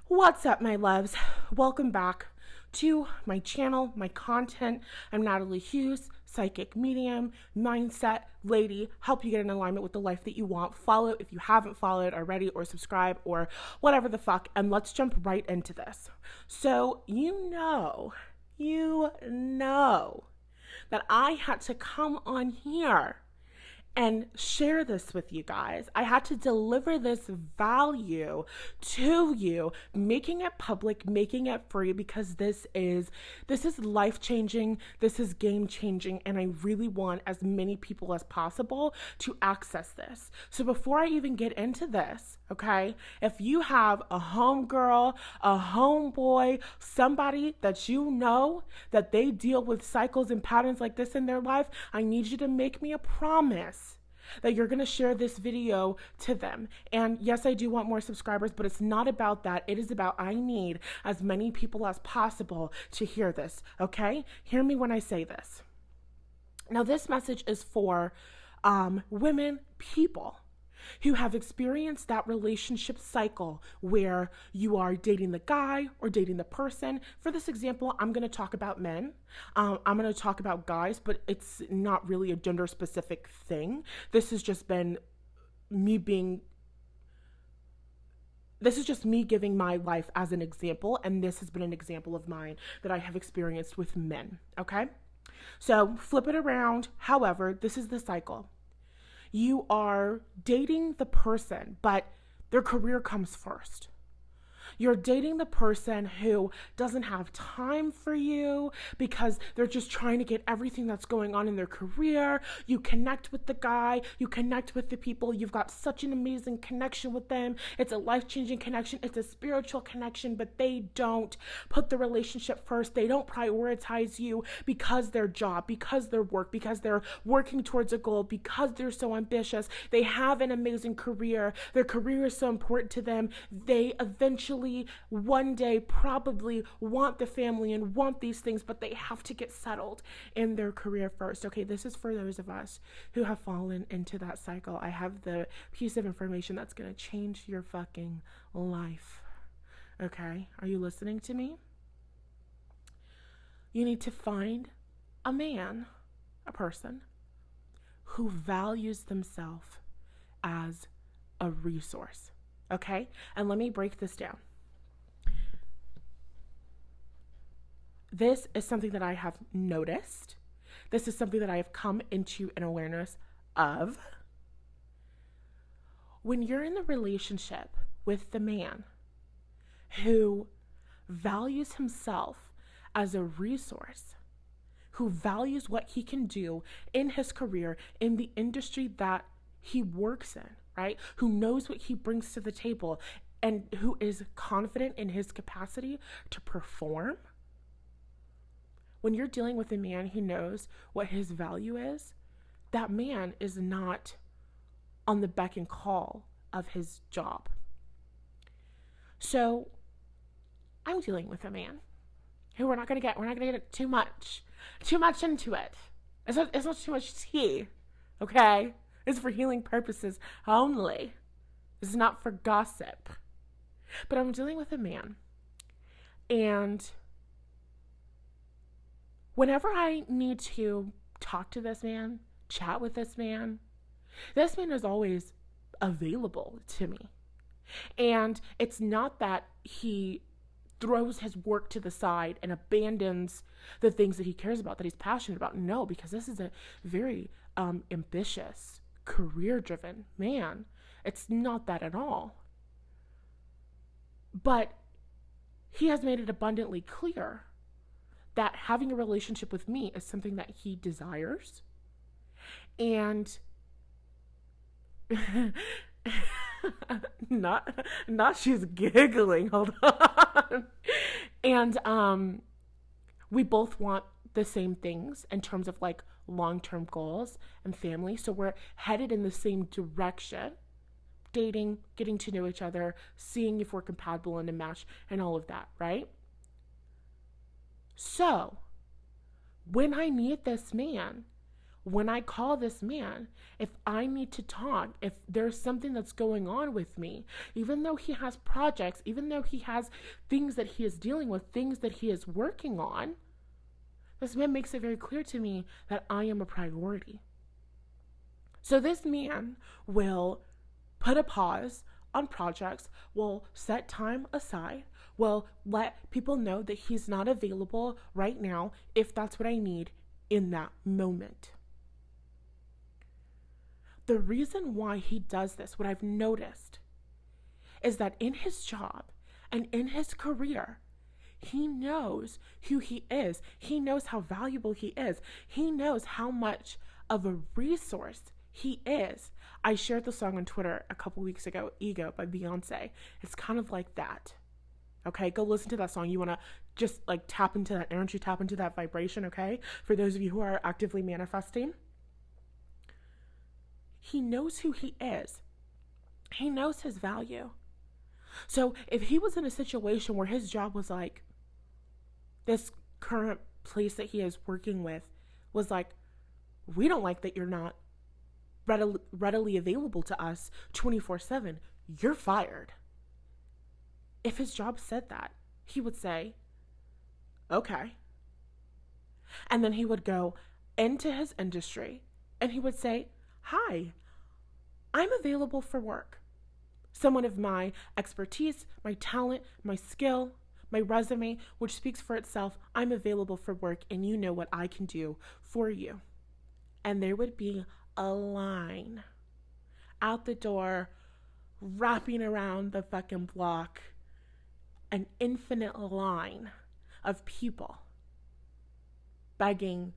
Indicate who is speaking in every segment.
Speaker 1: What's up, my loves? Welcome back to my channel, my content. I'm Natalie Hughes, psychic medium, mindset lady, help you get in alignment with the life that you want. Follow if you haven't followed already, or subscribe, or whatever the fuck, and let's jump right into this. So, you know that I had to come on here and share this with you guys. I had to deliver this value to you, making it public, making it free, because this is life-changing, this is game-changing, and I really want as many people as possible to access this. So before I even get into this, okay, if you have a homegirl, a homeboy, somebody that you know that they deal with cycles and patterns like this in their life, I need you to make me a promise that you're going to share this video to them. And yes, I do want more subscribers, but it's not about that. It is about I need as many people as possible to hear this, okay? Hear me when I say this. Now, this message is for women, people who have experienced that relationship cycle where you are dating the guy or dating the person. For this example, I'm going to talk about men. I'm going to talk about guys, but it's not really a gender specific thing. This has just been me giving my life as an example, and this has been an example of mine that I have experienced with men, okay? So flip it around. However, this is the cycle. You are dating the person, but their career comes first. You're dating the person who doesn't have time for you because they're just trying to get everything that's going on in their career. You connect with the guy, you connect with the people, you've got such an amazing connection with them. It's a life-changing connection, it's a spiritual connection, but they don't put the relationship first. They don't prioritize you because their job, because their work, because they're working towards a goal, because they're so ambitious. They have an amazing career. Their career is so important to them. They eventually one day probably want the family and want these things, but they have to get settled in their career first. Okay, this is for those of us who have fallen into that cycle. I have the piece of information that's going to change your fucking life. Okay, are you listening to me? You need to find a man, a person who values themselves as a resource. Okay, and let me break this down. This is something that I have noticed. This is something that I have come into an awareness of. When you're in the relationship with the man who values himself as a resource, who values what he can do in his career, in the industry that he works in, right? Who knows what he brings to the table and who is confident in his capacity to perform. When you're dealing with a man who knows what his value is, that man is not on the beck and call of his job. So I'm dealing with a man who we're not gonna get too much into it. It's not too much tea, okay? It's for healing purposes only. This is not for gossip. But I'm dealing with a man, and whenever I need to talk to this man, chat with this man is always available to me. And it's not that he throws his work to the side and abandons the things that he cares about, that he's passionate about. No, because this is a very ambitious, career-driven man. It's not that at all. But he has made it abundantly clear that having a relationship with me is something that he desires. And not she's giggling, hold on. And we both want the same things in terms of like long-term goals and family. So we're headed in the same direction. Dating, getting to know each other, seeing if we're compatible in a match, and all of that, right? So, when I meet this man, when I call this man, if I need to talk, if there's something that's going on with me, even though he has projects, even though he has things that he is dealing with, things that he is working on, this man makes it very clear to me that I am a priority. So this man will put a pause on projects, will set time aside, will let people know that he's not available right now if that's what I need in that moment. The reason why he does this, what I've noticed, is that in his job and in his career, he knows who he is. He knows how valuable he is. He knows how much of a resource he is. I shared the song on Twitter a couple weeks ago, Ego by Beyonce. It's kind of like that. Okay, go listen to that song. You want to just like tap into that energy, tap into that vibration, okay? For those of you who are actively manifesting. He knows who he is. He knows his value. So if he was in a situation where his job was like, this current place that he is working with was like, we don't like that you're not readily available to us 24/7, you're fired. If his job said that, he would say, okay. And then he would go into his industry and he would say, hi, I'm available for work. Someone of my expertise, my talent, my skill, my resume, which speaks for itself, I'm available for work and you know what I can do for you. And there would be a line out the door, wrapping around the fucking block, an infinite line of people begging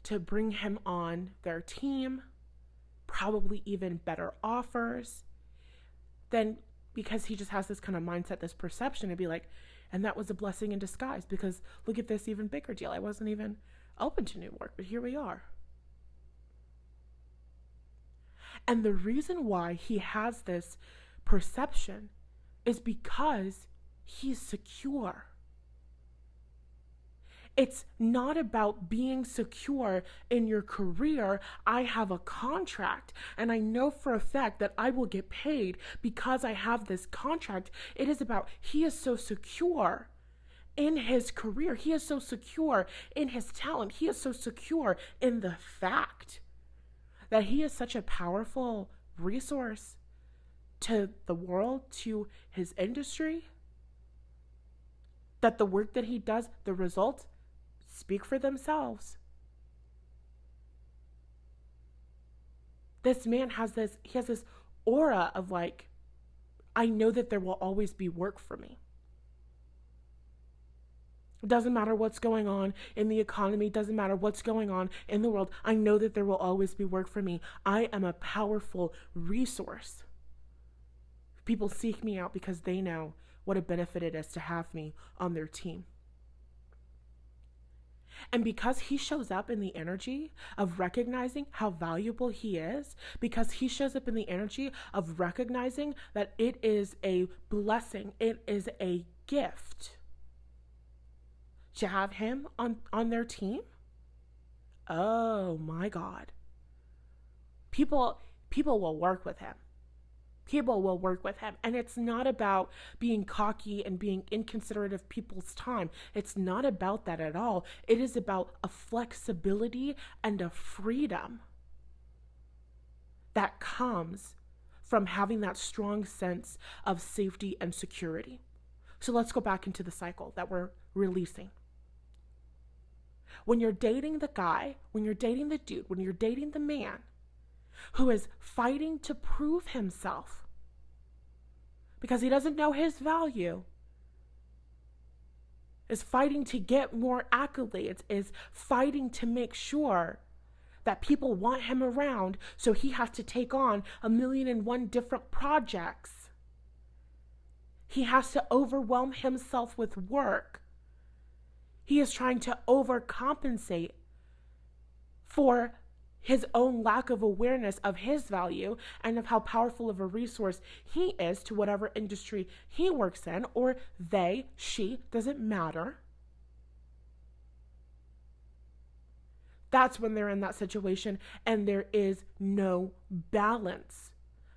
Speaker 1: to bring him on their team, probably even better offers. Then because he just has this kind of mindset, this perception to be like, and that was a blessing in disguise because look at this even bigger deal. I wasn't even open to new work, but here we are. And the reason why he has this perception is because he's secure. It's not about being secure in your career. I have a contract and I know for a fact that I will get paid because I have this contract. It is about he is so secure in his career. He is so secure in his talent. He is so secure in the fact that he is such a powerful resource to the world, to his industry, that the work that he does, the results, speak for themselves. This man has this aura of like, I know that there will always be work for me. It doesn't matter what's going on in the economy, doesn't matter what's going on in the world. I know that there will always be work for me. I am a powerful resource. People seek me out because they know what a benefit it is to have me on their team. And because he shows up in the energy of recognizing how valuable he is, because he shows up in the energy of recognizing that it is a blessing, it is a gift to have him on their team, oh my God. People will work with him. People will work with him. And it's not about being cocky and being inconsiderate of people's time. It's not about that at all. It is about a flexibility and a freedom that comes from having that strong sense of safety and security. So let's go back into the cycle that we're releasing. When you're dating the guy, when you're dating the dude, when you're dating the man who is fighting to prove himself because he doesn't know his value, is fighting to get more accolades, is fighting to make sure that people want him around, so he has to take on 1,000,001 different projects. He has to overwhelm himself with work. He is trying to overcompensate for his own lack of awareness of his value and of how powerful of a resource he is to whatever industry he works in, or they, she, doesn't matter. That's when they're in that situation and there is no balance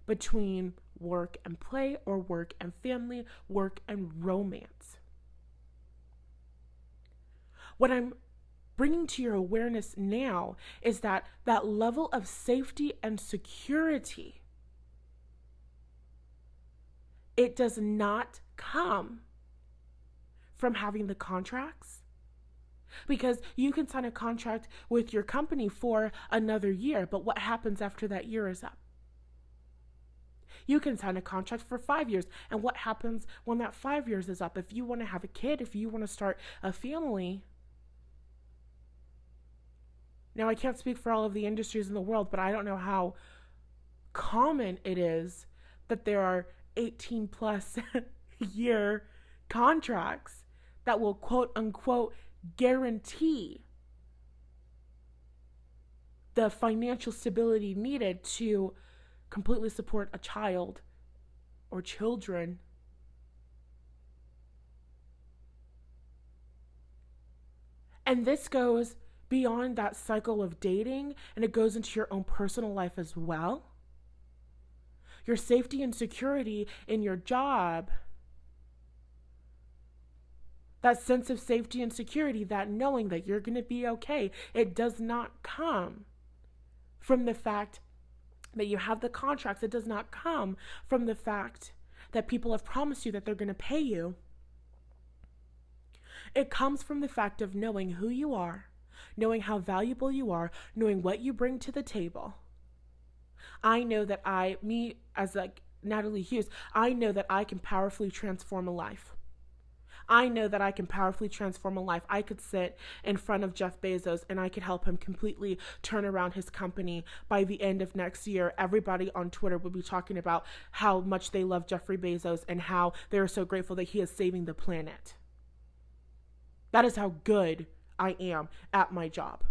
Speaker 1: between work and play or work and family, work and romance. What I'm bringing to your awareness now is that that level of safety and security, it does not come from having the contracts. Because you can sign a contract with your company for another year, but what happens after that year is up? You can sign a contract for 5 years, and what happens when that 5 years is up? If you want to have a kid, if you want to start a family. Now, I can't speak for all of the industries in the world, but I don't know how common it is that there are 18 plus year contracts that will quote unquote guarantee the financial stability needed to completely support a child or children. And this goes beyond that cycle of dating, and it goes into your own personal life as well. Your safety and security in your job, that sense of safety and security, that knowing that you're going to be okay, it does not come from the fact that you have the contracts. It does not come from the fact that people have promised you that they're going to pay you. It comes from the fact of knowing who you are, knowing how valuable you are, knowing what you bring to the table. I know that as like Natalie Hughes, I know that I can powerfully transform a life. I know that I can powerfully transform a life. I could sit in front of Jeff Bezos and I could help him completely turn around his company. By the end of next year, everybody on Twitter will be talking about how much they love Jeffrey Bezos and how they're so grateful that he is saving the planet. That is how good I am at my job.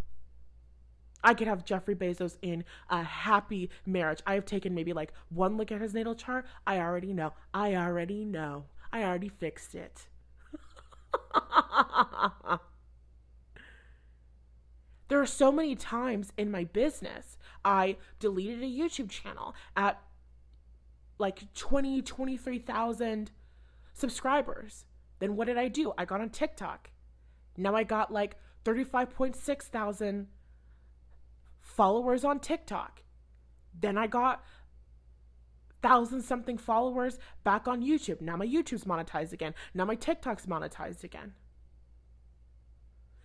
Speaker 1: I could have Jeffrey Bezos in a happy marriage. I have taken maybe like one look at his natal chart. I already know. I already fixed it. There are so many times in my business, I deleted a YouTube channel at like 23,000 subscribers. Then what did I do? I got on TikTok. Now I got like 35.6 thousand followers on TikTok. Then I got 1,000-something followers back on YouTube. Now my YouTube's monetized again. Now my TikTok's monetized again.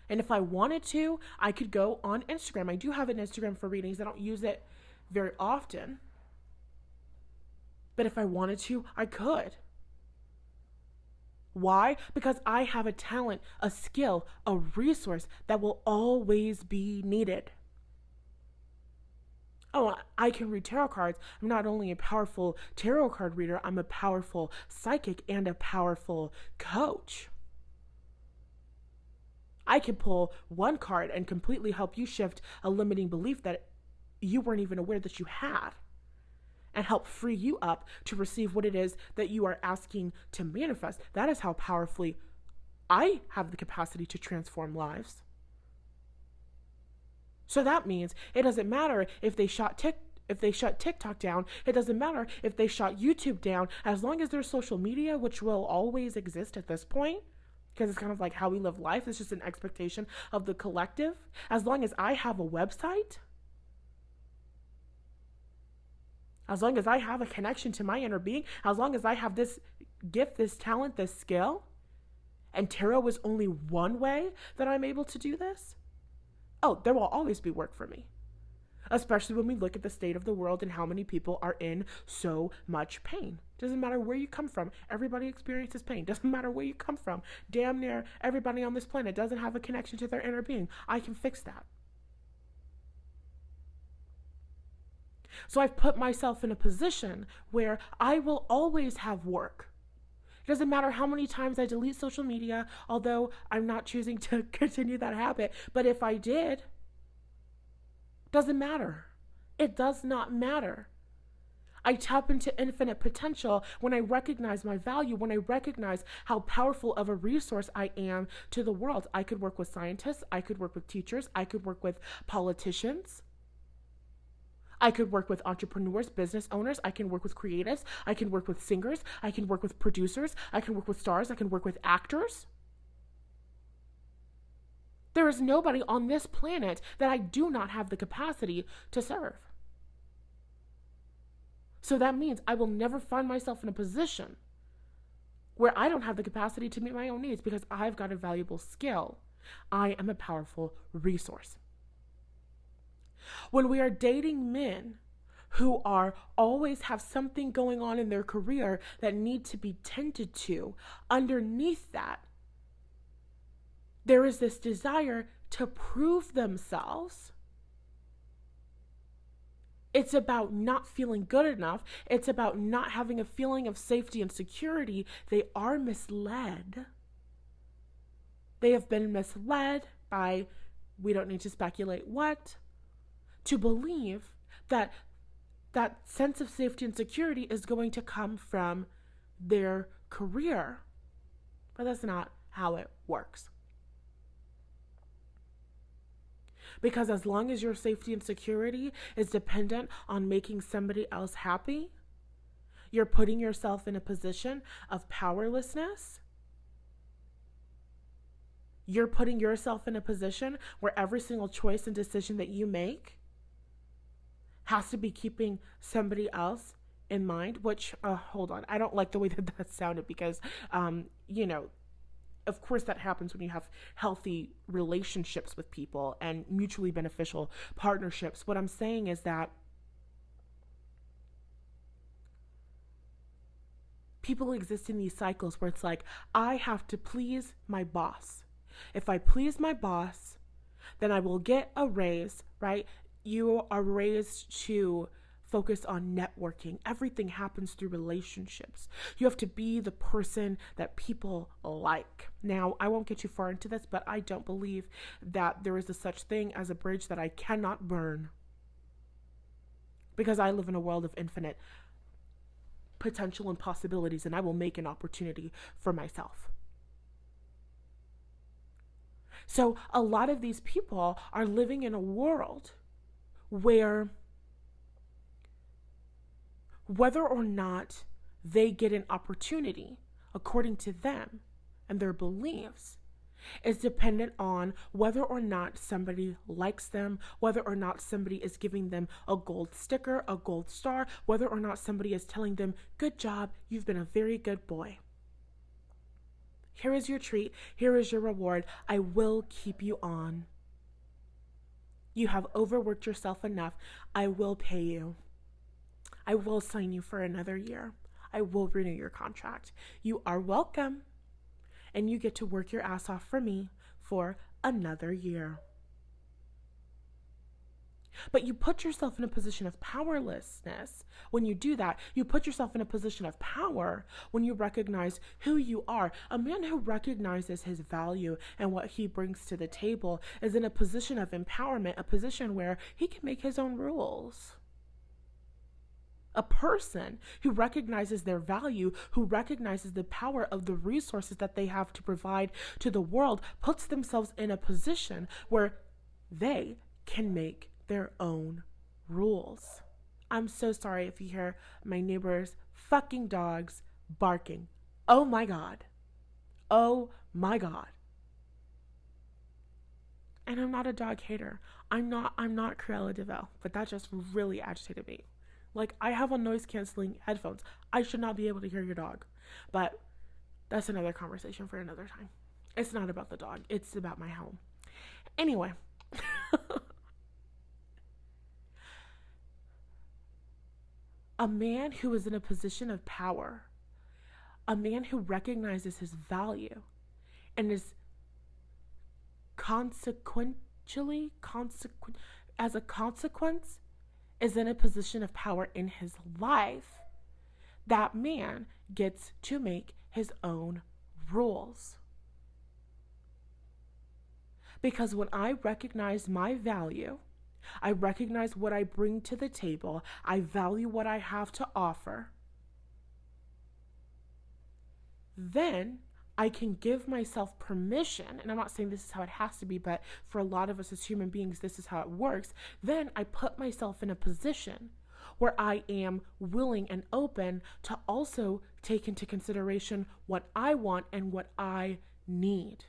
Speaker 1: And if I wanted to, I could go on Instagram. I do have an Instagram for readings. I don't use it very often. But if I wanted to, I could. Why? Because I have a talent, a skill, a resource that will always be needed. Oh, I can read tarot cards. I'm not only a powerful tarot card reader, I'm a powerful psychic and a powerful coach. I can pull one card and completely help you shift a limiting belief that you weren't even aware that you had, and help free you up to receive what it is that you are asking to manifest. That is how powerfully I have the capacity to transform lives. So that means it doesn't matter if they shut TikTok down. It doesn't matter if they shut YouTube down, as long as there's social media, which will always exist at this point, because it's kind of like how we live life. It's just an expectation of the collective. As long as I have a website, as long as I have a connection to my inner being, as long as I have this gift, this talent, this skill, and tarot is only one way that I'm able to do this, oh, there will always be work for me. Especially when we look at the state of the world and how many people are in so much pain. Doesn't matter where you come from. Everybody experiences pain. Doesn't matter where you come from. Damn near everybody on this planet doesn't have a connection to their inner being. I can fix that. So I've put myself in a position where I will always have work. It doesn't matter how many times I delete social media, although I'm not choosing to continue that habit. But if I did, doesn't matter. It does not matter. I tap into infinite potential when I recognize my value, when I recognize how powerful of a resource I am to the world. I could work with scientists, I could work with teachers, I could work with politicians. I could work with entrepreneurs, business owners. I can work with creatives. I can work with singers. I can work with producers. I can work with stars. I can work with actors. There is nobody on this planet that I do not have the capacity to serve. So that means I will never find myself in a position where I don't have the capacity to meet my own needs because I've got a valuable skill. I am a powerful resource. When we are dating men who are always have something going on in their career that need to be tended to, underneath that, there is this desire to prove themselves. It's about not feeling good enough. It's about not having a feeling of safety and security. They are misled. They have been misled by, we don't need to speculate what, to believe that that sense of safety and security is going to come from their career. But that's not how it works. Because as long as your safety and security is dependent on making somebody else happy, you're putting yourself in a position of powerlessness. You're putting yourself in a position where every single choice and decision that you make has to be keeping somebody else in mind, which, hold on, I don't like the way that sounded because, of course that happens when you have healthy relationships with people and mutually beneficial partnerships. What I'm saying is that people exist in these cycles where it's like, I have to please my boss. If I please my boss, then I will get a raise, right? You are raised to focus on networking. Everything happens through relationships. You have to be the person that people like. Now, I won't get too far into this, but I don't believe that there is a such thing as a bridge that I cannot burn. Because I live in a world of infinite potential and possibilities, and I will make an opportunity for myself. So a lot of these people are living in a world where whether or not they get an opportunity according to them and their beliefs is dependent on whether or not somebody likes them, whether or not somebody is giving them a gold sticker, a gold star, whether or not somebody is telling them, good job, you've been a very good boy. Here is your treat. Here is your reward. I will keep you on. You have overworked yourself enough. I will pay you. I will sign you for another year. I will renew your contract. You are welcome. And you get to work your ass off for me for another year. But you put yourself in a position of powerlessness when you do that. You put yourself in a position of power when you recognize who you are. A man who recognizes his value and what he brings to the table is in a position of empowerment, a position where he can make his own rules. A person who recognizes their value, who recognizes the power of the resources that they have to provide to the world, puts themselves in a position where they can make their own rules. I'm so sorry if you hear my neighbor's fucking dogs barking. Oh my God. Oh my God. And I'm not a dog hater. I'm not Cruella de Vil, but that just really agitated me. Like, I have on noise canceling headphones. I should not be able to hear your dog. But that's another conversation for another time. It's not about the dog. It's about my home. Anyway. A man who is in a position of power, a man who recognizes his value and is as a consequence, is in a position of power in his life, that man gets to make his own rules. Because when I recognize my value, I recognize what I bring to the table. I value what I have to offer. Then I can give myself permission, and I'm not saying this is how it has to be, but for a lot of us as human beings, this is how it works. Then I put myself in a position where I am willing and open to also take into consideration what I want and what I need.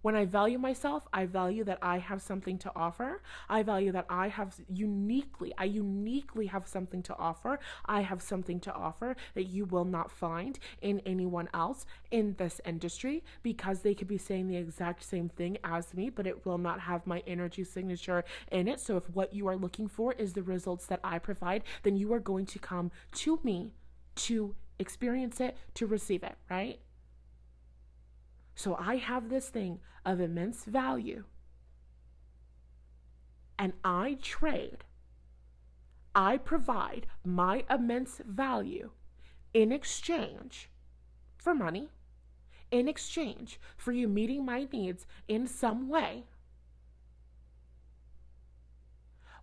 Speaker 1: When I value myself, I value that I have something to offer. I value that I uniquely have something to offer. I have something to offer that you will not find in anyone else in this industry, because they could be saying the exact same thing as me, but it will not have my energy signature in it. So if what you are looking for is the results that I provide, then you are going to come to me to experience it, to receive it, right? So I have this thing of immense value, and I provide my immense value in exchange for money, in exchange for you meeting my needs in some way.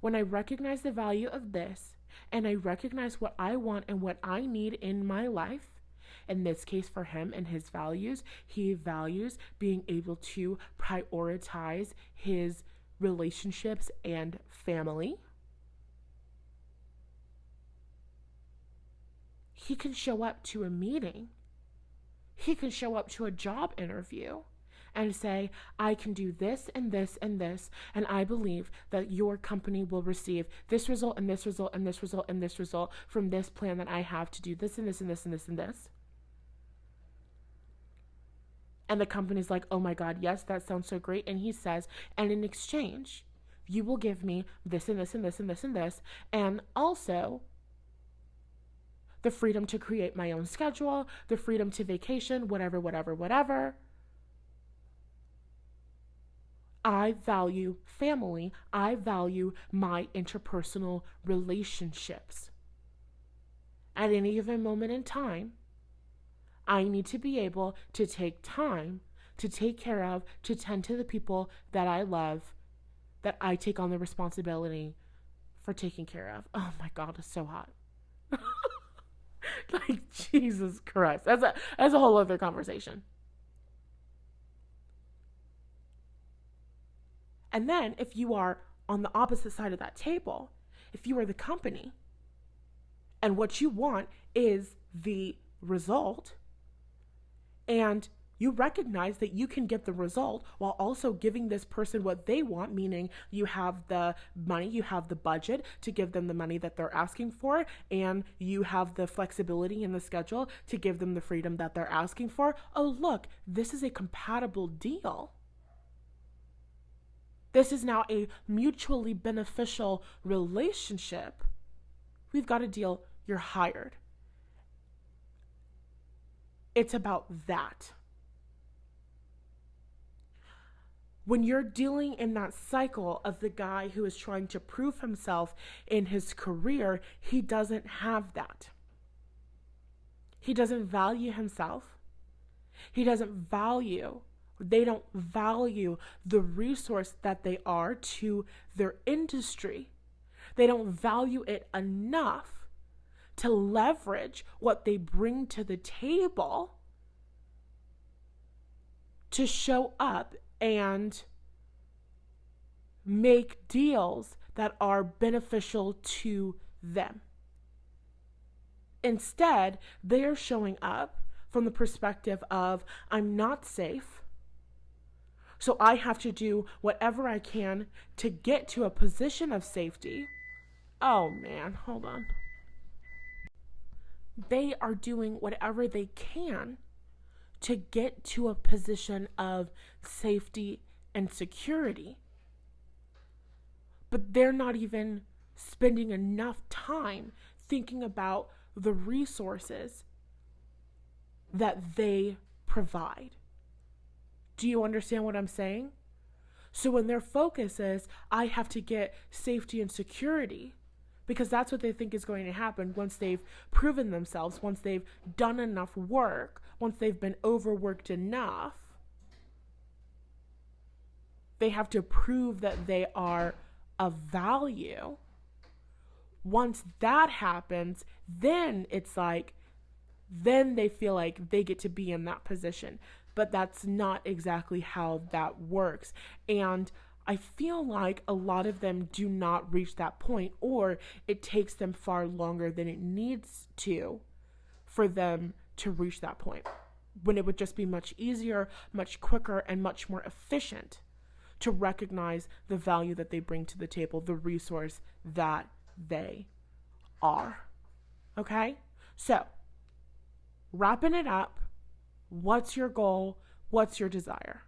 Speaker 1: When I recognize the value of this, and I recognize what I want and what I need in my life, in this case, for him and his values, he values being able to prioritize his relationships and family. He can show up to a meeting. He can show up to a job interview and say, I can do this and this and this, and I believe that your company will receive this result and this result and this result and this result from this plan that I have to do this and this and this and this and this. And the company's like, oh my God, yes, that sounds so great. And he says, and in exchange, you will give me this and this and this and this and this, and also the freedom to create my own schedule, the freedom to vacation, whatever. I value family. I value my interpersonal relationships. At any given moment in time, I need to be able to take time to take care of, to tend to the people that I love, that I take on the responsibility for taking care of. Oh my God, it's so hot. Like, Jesus Christ. That's a whole other conversation. And then if you are on the opposite side of that table, if you are the company and what you want is the result, and you recognize that you can get the result while also giving this person what they want, meaning you have the money, you have the budget to give them the money that they're asking for, and you have the flexibility in the schedule to give them the freedom that they're asking for. Oh, look, this is a compatible deal. This is now a mutually beneficial relationship. We've got a deal. You're hired. It's about that. When you're dealing in that cycle of the guy who is trying to prove himself in his career, he doesn't have that. He doesn't value himself. They don't value the resource that they are to their industry. They don't value it enough to leverage what they bring to the table to show up and make deals that are beneficial to them. Instead, they're showing up from the perspective of, I'm not safe, so I have to do whatever I can to get to a position of safety. Oh man, hold on. They are doing whatever they can to get to a position of safety and security. But they're not even spending enough time thinking about the resources that they provide. Do you understand what I'm saying? So when their focus is, I have to get safety and security, because that's what they think is going to happen once they've proven themselves, once they've done enough work, once they've been overworked enough. They have to prove that they are of value, once that happens, then it's like, then they feel like they get to be in that position. But that's not exactly how that works. And I feel like a lot of them do not reach that point, or it takes them far longer than it needs to for them to reach that point, when it would just be much easier, much quicker, and much more efficient to recognize the value that they bring to the table, the resource that they are. Okay? So, wrapping it up, what's your goal? What's your desire?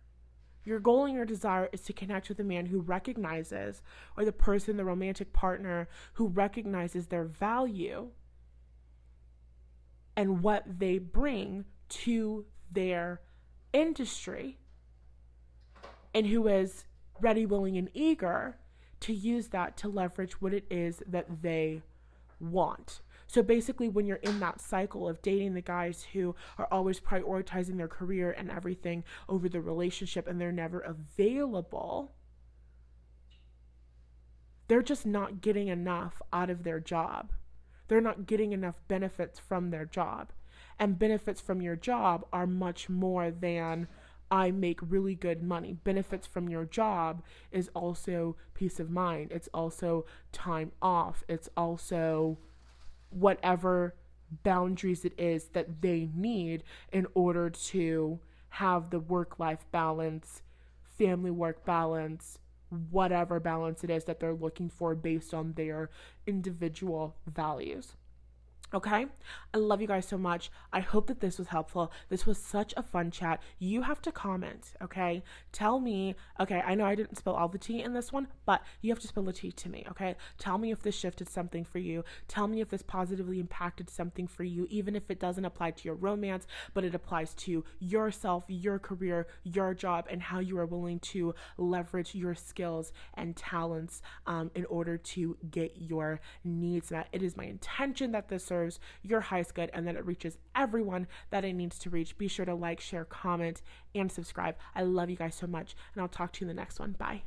Speaker 1: Your goal and your desire is to connect with a man who recognizes, or the person, the romantic partner, who recognizes their value and what they bring to their industry, and who is ready, willing, and eager to use that to leverage what it is that they want. So basically, when you're in that cycle of dating the guys who are always prioritizing their career and everything over the relationship, and they're never available, they're just not getting enough out of their job. They're not getting enough benefits from their job. And benefits from your job are much more than I make really good money. Benefits from your job is also peace of mind. It's also time off. It's also whatever boundaries it is that they need in order to have the work-life balance, family-work balance, whatever balance it is that they're looking for based on their individual values. Okay? I love you guys so much. I hope that this was helpful. This was such a fun chat. You have to comment, okay? Tell me, okay, I know I didn't spill all the tea in this one, but you have to spill the tea to me, okay? Tell me if this shifted something for you. Tell me if this positively impacted something for you, even if it doesn't apply to your romance, but it applies to yourself, your career, your job, and how you are willing to leverage your skills and talents in order to get your needs met. It is my intention that this serves your highest good and that it reaches everyone that it needs to reach. Be sure to like, share, comment, and subscribe. I love you guys so much, and I'll talk to you in the next one. Bye.